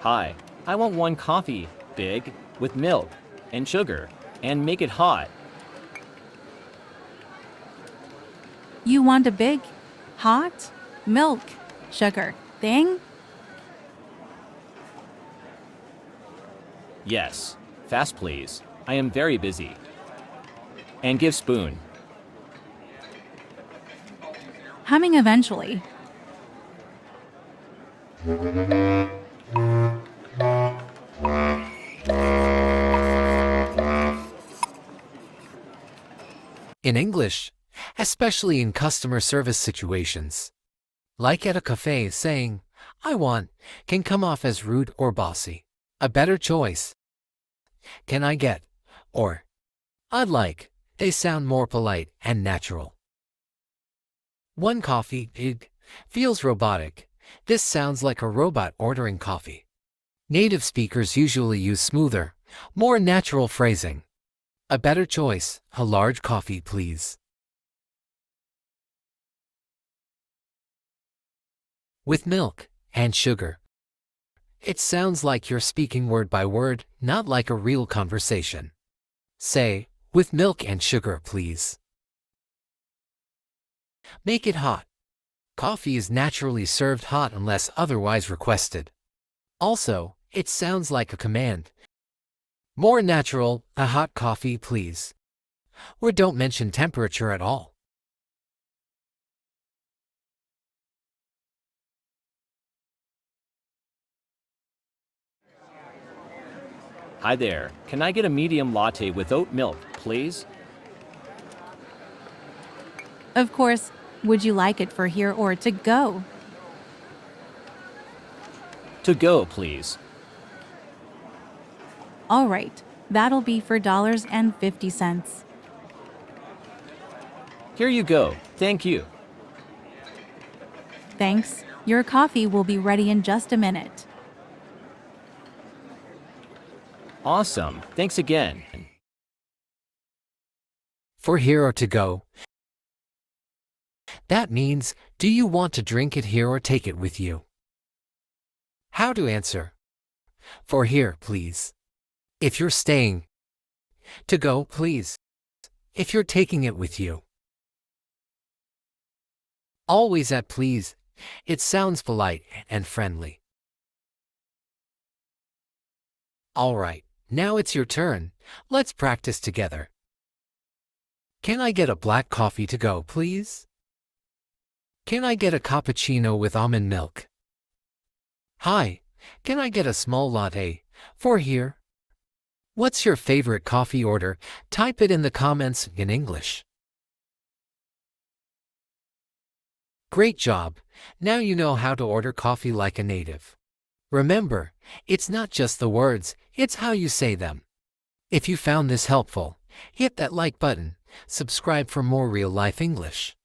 Hi, I want one coffee, big, with milk and sugar, and make it hot. You want a big, hot, milk, sugar thing? Yes, fast please. I am very busy. And give spoon. Coming eventually. In English, especially in customer service situations, like at a cafe, saying, "I want," can come off as rude or bossy. A better choice, "Can I get," or "I'd like," they sound more polite and natural. One coffee, big, feels robotic. This sounds like a robot ordering coffee. Native speakers usually use smoother, more natural phrasing. A better choice, "A large coffee, please." With milk and sugar. It sounds like you're speaking word by word, not like a real conversation. Say, "With milk and sugar, please." Make it hot. Coffee is naturally served hot unless otherwise requested. Also, it sounds like a command. More natural, "A hot coffee, please." Or don't mention temperature at all. Hi there, can I get a medium latte with oat milk, please? Of course, would you like it for here or to go? To go, please. All right, that'll be for $50. Here you go, thank you. Thanks, your coffee will be ready in just a minute. Awesome, thanks again. For here or to go, that means, do you want to drink it here or take it with you? How to answer? For here, please. If you're staying. To go, please. If you're taking it with you. Always at please. It sounds polite and friendly. All right, now it's your turn. Let's practice together. Can I get a black coffee to go, please? Can I get a cappuccino with almond milk? Hi, can I get a small latte for here? What's your favorite coffee order? Type it in the comments in English. Great job! Now you know how to order coffee like a native. Remember, it's not just the words, it's how you say them. If you found this helpful, hit that like button, subscribe for more real-life English.